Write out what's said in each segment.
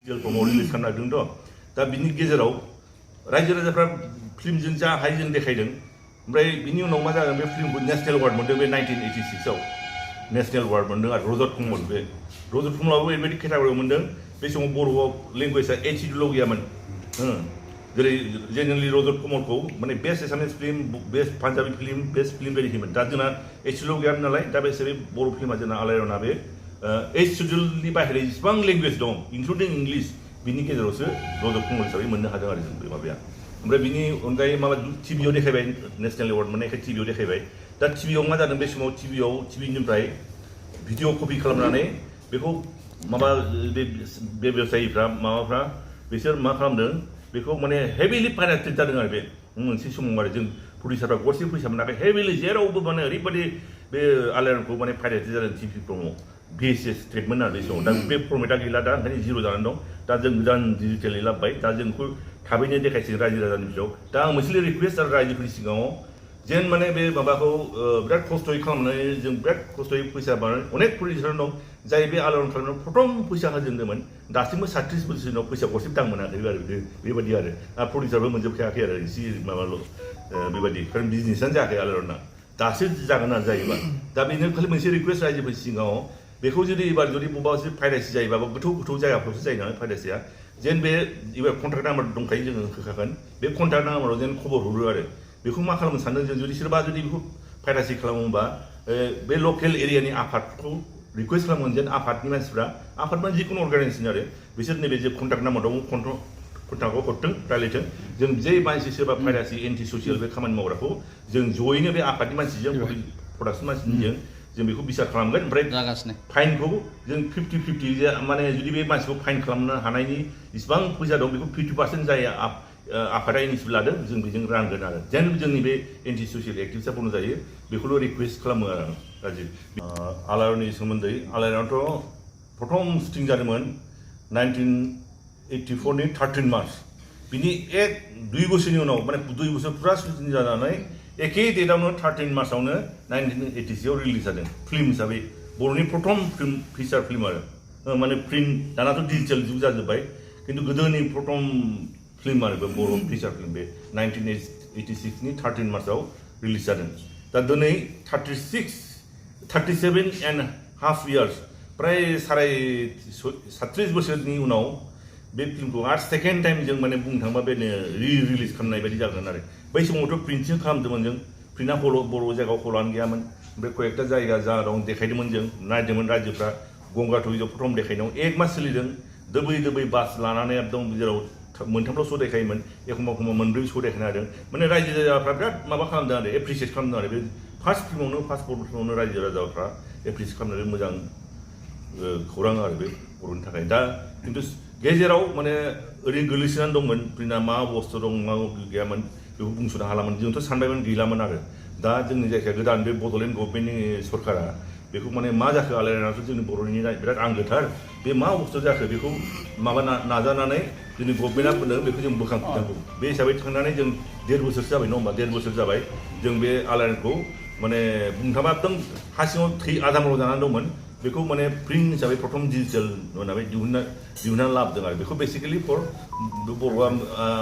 Promo release खालामनो नागिरदों दा बिनि गेजेराव रायजो राजाफ्रा फिल्मजों जा हायजों देखायदों ओमफ्राय बिनि उनाव मा जागोन बे फिल्मखौ नेशनेल एवार्ड मोनदों बे 1986 आव नेशनेल एवार्ड मोनदों आरो रजत कमल बे रजत कमलाबो ओरैबायदि केटागरियाव मोनदों बे समाव बर'आव लेंगुवेजआ एचडुल' गैयामोन जेरै जेनेरेलि रजत कमलखौ माने best Assamese film best Punjabi film best film बायदि होयोमोन दा जोंना एचडुल' गैयामोन नालाय दा बे हिसाबै बर' फिल्मा जोंना आलायारना बे एचडुलनि बाहेरा जेसेबां लेंगुवेज दं इनक्लुडिं इंलिश बिनि गेजेरावसो रजत कमल हिसाबै मोननो हादों आरो जों बे माबाया ओमफ्राय बिनि अनगायै माबा टिभिआव देखायबाय नेशनेल एवार्ड मोननायखाय टिभिआव देखायबाय दा टिभिआव मा जादों बे समाव टिभिनिफ्राय भिडिअ कपि खालामनानै बेखौ माबा बे बेबसायिफ्रा माबाफ्रा बिसोर मा खालामदों बेखौ माने हेभिलि पाइरेटेड जादों आरो बे मोनसे समाव आरो जों प्रडिउसारफ्रा गरसे फैसा मोनाखै हेभिलि जेरावबो माने ओरैबायदि बे आलायारनखौ माने पाइरेटेड जादों टिभि प्रम'आव VHS ट्रिटमेन्ट आरो बे समाव दा बे फर्मेटआ गैला दा ओंखायनो जिर' जानानै दं दा जों गोदान डिजिटेलि लाबोबाय दा जों बेखौ थाबैनो देखायसिगोन रायजो राजानि बिजौआव दा आं मोनसे रिकुवेस्ट आरो रायजोफोरनि सिगाङाव जेन माने बे माबाखौ बिराद खस्थ'यै खालामनानै जों बिराद खस्थ'यै फैसा बानाय अनेक प्रडिउसार दं जाय बे आलायारन खालामनायाव प्रथम फैसा होजेनदोंमोन दासिमबो 36 बोसोरनि उनाव फैसा गरसेबो दां मोनाखै आरो बेबायदि आरो प्रडिउसारबो मोनजोबखायाखै आरो एसे माबाल' बेबायदि खारन बिजनेसआनो जायाखै आलायारना दासो जागोन आरो जायोबा दा बेनो खालि मोनसे रिकुवेस्ट रायजोफोरनि सिगाङाव बेखौ जुदि एबार जुदि बबेबा एसे पाइरेसि जायोबा गोथौ जायगाफ्रावसो जायो नालाय पाइरेसिया जेन बे एबार कन्ट्राक्ट नाम्बार दंखायो जोङो होखागोन बे कन्ट्राक्ट नाम्बाराव जेन खबर हरो आरो बेखौ मा खालामनो सानदों जों जुदि सोरबा जुदि बेखौ पाइरेसि खालामोबा बे लकेल एरियानि आफादखौ रिकुवेस्ट खालामगोन जेन आफादनि मानसिफ्रा आफाद माने जिखुनु अर्गानाइजेसन आरो बिसोर नैबे जे कन्ट्राक्ट नाम्बार दं कन्ट्राक्टखौ हरथों रायलायथों जों जे मानसि सोरबा पाइरेसि एन्टि ससियेल बे खामानि मावग्राखौ जों जयैनो बे आफादनि मानसिजों प्रडाक्सन मानसिजों जों बेखौ बिसार खालामगोन ओमफ्राय फाइनखौ जों 50-50 माने जुदि बे मानसिखौ फाइन खालामनो हानायनि इसिबां फैसा दं बेखौ 50% जाय आफादा इनिसियेटिभ लादों जों बेजों रानगोन आरो जेन जोंनि बे एन्टि ससियेल एक्टिभिटिया बन्द जायो बेखौल' रिकुवेस्ट खालामो आरो राजिब आलायारननि सोमोन्दै आलायारनाथ' प्रथम शुटिं जादोंमोन 1984 नि 13 मार्च बिनि 2 बोसोरनि उनाव माने 2 बोसोर फुरा शुटिं जानानै एखे डेटआवनो 13 मार्चआवनो 1986 आव रिलिज जादों फिल्म हिसाबै बर'नि प्रथम फिल्म फिचार फिल्म आरो माने प्रिन्ट दानाथ' डिजिटेल जुग जाजोब्बाय खिन्थु गोदोनि प्रथम फिल्म आरो बे बर' फिचार फिल्म बे 1986 नि 13 मार्चआव रिलिज जादों दा दिनै 37.5 इयार्स प्राय 37 बोसोरनि उनाव बे फिल्मखौ आरो सेकेन्ड टाइम जों माने बुंनो थाङोबा बे रिलिज खालामनाय बायदि जागोन आरो बै समावथ' प्रिन्टसो खालामदोंमोन जों प्रिन्टआ बर' जायगायाव हलानो गैयामोन ओमफ्राय कयेकटा जायगा जा दं देखायदोंमोन जों नायदोंमोन रायजोफ्रा गंगार टुरिजआव प्रथम देखायनायाव 1 मास सोलिदों दोबै बास लानानै एकदम जेराव मोनथामल' शो देखायोमोन एखमबा 4 शो देखायनो हादों माने रायजो राजाफ्रा बिराद माबा खालामदों आरो एप्रिसियेट खालामदों आरो बे फार्स्ट फिल्मावनो रायजो राजाफ्रा एप्रिसियेट खालामनानै मोजां खौरां आरो बे बर'नि थाखाय दा खिन्थु गेजेराव माने ओरैनो गोलैसोनानै दंमोन प्रिन्टआ मा अबस्था दं मा गैयामोन बेखौ बुंस'नो हालामोन जोंथ' सानबायमोन गैलामोन आरो दा जोंनि जायगाया गोदान बे बड'लेण्ड गभर्नमेन्टनि सरकारा बेखौ माने मा जाखो आलायारनाथ' जोंनि बर'नि बिराद आंगोथार बे मा अबस्था जाखो बेखौ माबा नाजानानै जोंनि गभर्नमेन्टआ बुंदों बेखौ जों बोखांफिननांगौ बे हिसाबै थांनानै जों 1.5 बोसोरसो जाबाय नङा होमबा 1.5 बोसोर जाबाय जों बे आलायारनखौ माने बुंनो थाङोबा एकदम हा सिङाव आदामल' जानानै दंमोन बेखौ माने प्रिन्ट हिसाबै प्रथम डिजिटेल होननानै दिहुननानै लाबोदों आरो बेखौ बेसिकेलि फर बर'आ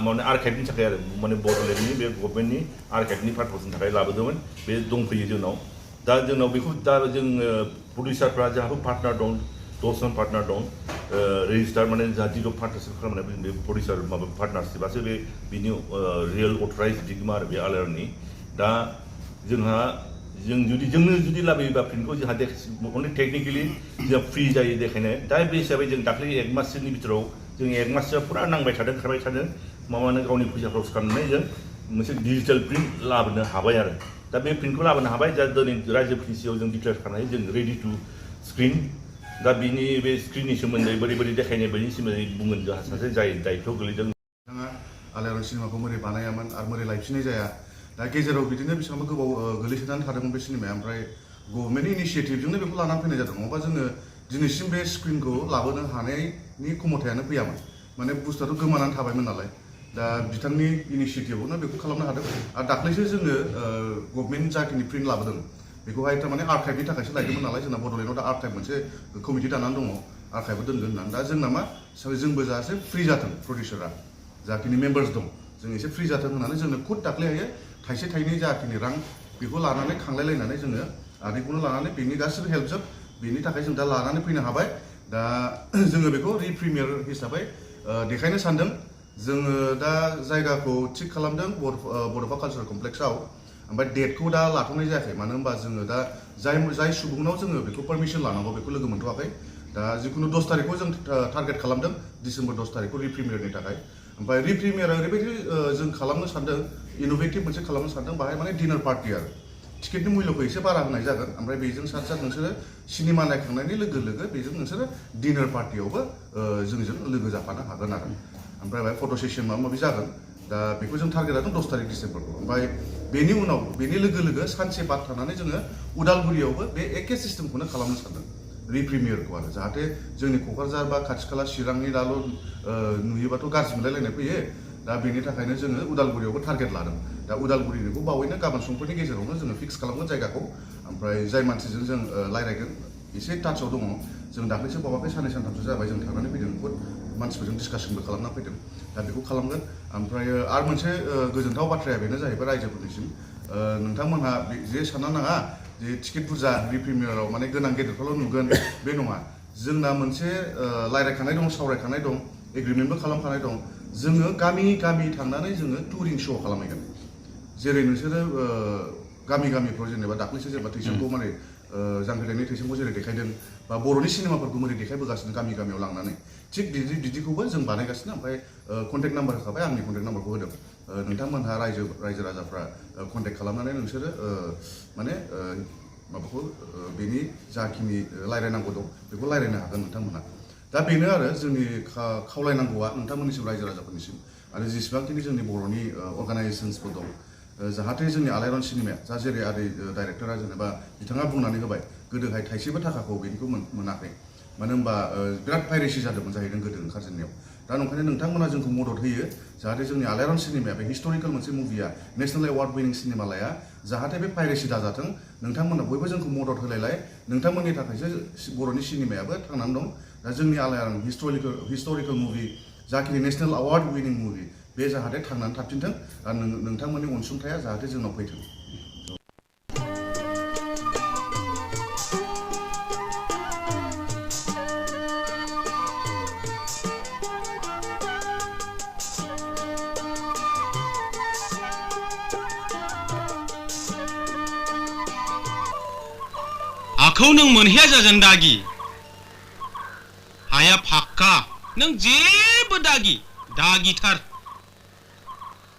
माने आर्काइभनि थाखाय आरो माने बड'लेण्डनि बे गभर्नमेन्टनि आर्काइभनि पारपसनि थाखाय लाबोदोंमोन बे दंफैयो जोंनाव दा जोंनाव बेखौ दा जों प्रडिउसारफ्रा जोंहाबो पार्टनार दं 10 जन पार्टनार दं रेजिस्टार माने जोंहा जिर' पार्टनारशिप खालामनाय बे प्रडिउसार माबा पार्टनारशिपासो बे बिनि रियेल अथराइज बिगोमा आरो बे आलायारननि दा जोंहा जोंनो जुदि लाबोयोबा प्रिन्टखौ जोंहा अनलि टेकनिकेलि जोंहा फ्रि जायो देखायनो दा बे हिसाबै जों दाख्लै 1 माससोनि बिथोराव जों 1 माससोआ फुरा नांबाय थादों खारबाय थादों माबानो गावनि फैसा खरस खालामनानै जों मोनसे डिजिटेल प्रिन्ट लाबोनो हाबाय आरो दा बे प्रिन्टखौ लाबोनो हाबाय दा दिनै रायजोफोरनि सिगाङाव जों डिक्लेयार खालामनाय जों रेडि टु स्क्रिन दा बिनि बे स्क्रिननि सोमोन्दै बोरै देखायनाय बेनि सोमोन्दै बुंगोन जोंहा सासे जाय दायित्व गोलैदों बिथाङा आलायारन सिनेमाखौ मोरै बानायामोन आरो मोरै लायफिननाय जाया दा गेजेराव बिदिनो बेसेबांबा गोबाव गोलैसोनानै थादोंमोन बे सिनेमाया ओमफ्राय गभर्नमेन्टनि इनिसियेटिभजोंनो बेखौ लानानै फैनाय जादों नङाबा जोङो दिनैसिम बे स्क्रिनखौ लाबोनो हानायनि क्षमतायानो फैयामोन माने बुस्थुआथ' गोमानानै थाबायमोन नालाय दा बिथांनि इनिसियेटिभआवनो बेखौ खालामनो हादों आरो दाख्लैसो जोङो गभर्नमेन्ट जाखिनि प्रिन्ट लाबोदों बेखौहाय थारमाने आर्काइभनि थाखायसो लायदोंमोन नालाय जोंना बड'लेण्डआव दा आर्काइभ मोनसे कमिटि दानानै दङ आर्काइभआव दोनगोन होननानै दा जोंना मा जोंबो जाहाथे फ्रि जाथों प्रडिउसारा जाखिनि मेम्बार्स दं जों एसे फ्रि जाथों होननानै जोंनो खुद दाख्लैहाय थाइसे थाइनै जाखिनि रां बेखौ लानानै खांलायलायनानै जोङो आदैखौनो लानानै बेनि गासिबो हेल्पजों बेनि थाखाय जों दा लानानै फैनो हाबाय दा जोङो बेखौ रिप्रिमियार हिसाबै देखायनो सानदों जोङो दा जायगाखौ थिग खालामदों बड'फा कालचारेल कमप्लेक्सआव ओमफ्राय डेटखौ दा लाथ'नाय जायाखै मानो होनबा जोङो दा जाय सुबुंनाव जोङो बेखौ पारमिसन लानांगौ बेखौ लोगो मोनथ'वाखै दा जिखुनु 10 तारिखखौ जों टारगेट खालामदों डिसेम्बर 10 तारिखखौ रिप्रिमियारनि थाखाय ओमफ्राय रिप्रिमियारा ओरैबायदि जों खालामनो सानदों इनोभेटिभ मोनसे खालामनो सानदों बाहाय माने डिनार पार्टि आरो टिकेटनि मुल्यखौ एसे बारा होनाय जागोन ओमफ्राय बेजों साथ साथ नोंसोरो सिनेमा नायखांनायनि लोगो लोगो बेजों नोंसोरो डिनार पार्टियावबो जोंजों लोगो जाफानो हागोन आरो ओमफ्राय बेहाय फट' सेसन माबा माबि जागोन दा बेखौ जों टारगेट लादों 10 तारिख डिसेम्बरखौ ओमफ्राय बेनि उनाव बेनि लोगो लोगो सानसे बाद थानानै जोङो उदालगुरियावबो बे एखे सिस्टेमखौनो खालामनो सानदों रिप्रिमियारखौ आरो जाहाथे जोंनि क'क्राझार बा खाथि खाला चिरांनि दाल' नुयोबाथ' गाज्रि मोनलायलायनाय फैयो दा बेनि थाखायनो जोङो उदालगुरियावबो टारगेट लादों दा उदालगुरिनिखौ बावैनो गाबोन समफोरनि गेजेरावनो जोङो फिक्स खालामगोन जायगाखौ ओमफ्राय जाय मानसिजों जों रायज्लायगोन एसे टाचाव दङ जों दाख्लैसो बावाखै साननै सानथामसो जाबाय जों थांनानै फैदों बुहुद मानसिफोरजों डिसकासनबो खालामना फैदों दा बेखौ खालामगोन ओमफ्राय आरो मोनसे गोजोनथाव बाथ्राया बेनो जाहैबाय रायजोफोरनिसिम नोंथांमोनहा जे सानना नाङा जे टिकेट बुरजा रिप्रिमियाराव माने गोनां गेदेरखौल' नुगोन बे नङा जोंना मोनसे रायज्लायखानाय दं सावरायखानाय दं एग्रिमेन्टबो खालामखानाय दं जोङो गामि गामि थांनानै जोङो टुरिं श' खालामहैगोन जेरै नोंसोरो गामि गामिफ्राव जेनेबा दाख्लैसो जेनेबा थैसामखौ माने जांख्रिथायनि थैसामखौ जेरै देखायदों बा बर'नि सिनेमाफोरखौ मोरै देखायबोगासिनो गामि गामियाव लांनानै थिग बिदिखौबो जों बानायगासिनो ओमफ्राय कन्टेक्ट नाम्बार होखाबाय आंनि कन्टेक्ट नाम्बारखौ होदों नोंथांमोनहा रायजो राजाफ्रा कन्टेक्ट खालामनानै नोंसोरो माने माबाखौ बेनि जाखिनि रायज्लायनांगौ दं बेखौ रायज्लायनो हागोन नोंथांमोनहा दा बेनो आरो जोंनि खावलायनांगौआ नोंथांमोननिसिम रायजो राजाफोरनिसिम आरो जेसेबांखिनि जोंनि बर'नि अर्गानाइजेसन्सफोर दं जाहाथे जोंनि आलायारन सिनेमाया जा जेरै आदै डाइरेक्टरा जेनेबा बिथाङा बुंनानै होबाय गोदोहाय थाइसेबो थाखाखौ बेनिखौ मोनाखै मानो होनबा बिराद पाइरेसि जादोंमोन जाहैदों गोदो ओंखारजेननायाव दा नंखायनो नोंथांमोना जोंखौ मदद होयो जाहाथे जोंनि आलायारन सिनेमाया बे हिस्ट'रिकेल मोनसे मुभिया नेसनेल एवार्ड विनिं सिनेमा लाया जाहाथे बे पाइरेसि दाजाथों नोंथांमोना बयबो जोंखौ मदद होलायलाय नोंथांमोननि थाखायसो बर'नि सिनेमायाबो थांनानै दं दा जोंनि आलायारन हिस्ट'रिकेल मुभि जाखिनि नेसनेल एवार्ड विनिं मुभि बे जाहाथे थांनानै थाफिनथों आरो नोंथांमोननि अनसुंथाया जाहाथे जोंनाव फैथों आखौ नों मोनहैया जाजों दागि हाया फाक्का नों जेबो दागिथार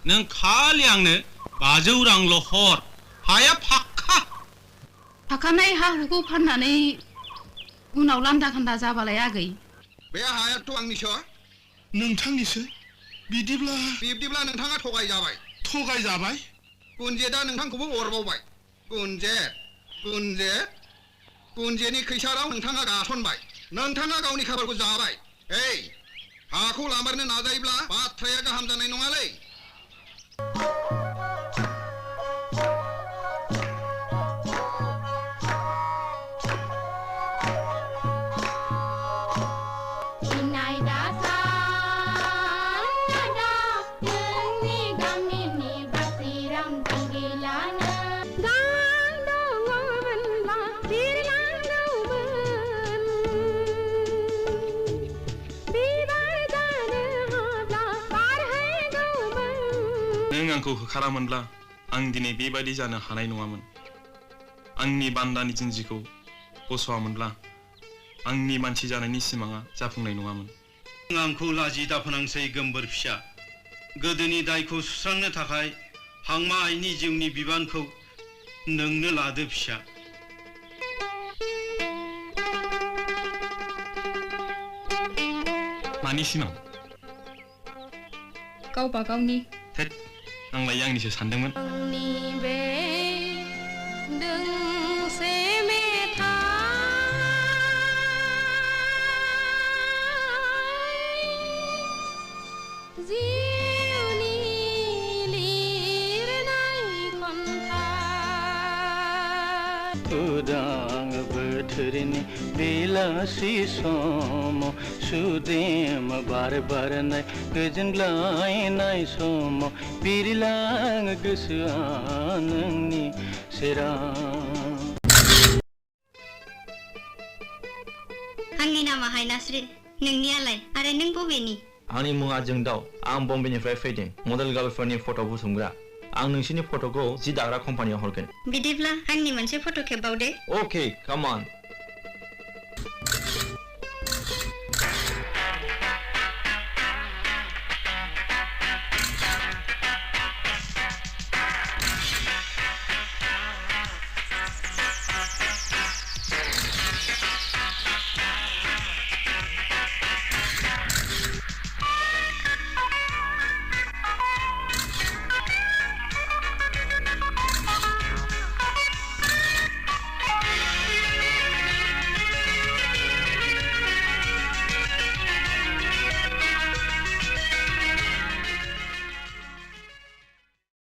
नों खालि आंनो 500 रांल' हर हाया फाक्का थाखानाय हा हुखौ फाननानै उनाव लान्दा खान्दा जाबालाय आगै बे हायाथ' आंनिसो नोंथांनिसो बिब्दिब्ला नोंथाङा थगायजाबाय गुनजेतआ नोंथांखौबो अरबावबाय गुनजेतनि खैसाराव नोंथाङा गासनबाय नोंथाङा गावनि खाफालखौ जाबाय हाखौ लामारनो नाजायोब्ला बाथ्राया गाहाम जानाय नङालै नों आंखौ होखारामोनब्ला आं दिनै बेबादि जानो हानाय नङामोन आंनि बान्दानि जिन्जिखौ बस'आमोनब्ला आंनि मानसि जानायनि सिमाङा जाफुंनाय नङामोन आंखौ लाजि दाफोनांसै गोमबोर फिसा गोदोनि दायखौ सुस्रांनो थाखाय हांमा आइनि जिउनि बिबानखौ नोंनो लादो फिसा मानि सिमां गावबा गावनि आंलाय आंनिसो सानदोंमोन उदां बोथोरनि बेलासि समाव सुदेम बार बारनाय गोजोनग्लायनाय समाव बिरलाङो गोसोआ नोंनि सेराव। आंनि नामा हायनास्रि, नोंनियालाय आरो नों बबेनि? आंनि मुङा जोंदाव, आं बम्बेनिफ्राय फैदों, मडेल गार्लफोरनि फट' बुथुमग्रा। आं नोंसिनि फट'खौ जि दाग्रा कम्पानियाव हरगोन। बिदिब्ला आंनि मोनसे फट' खेबबाव दे। Okay, come on.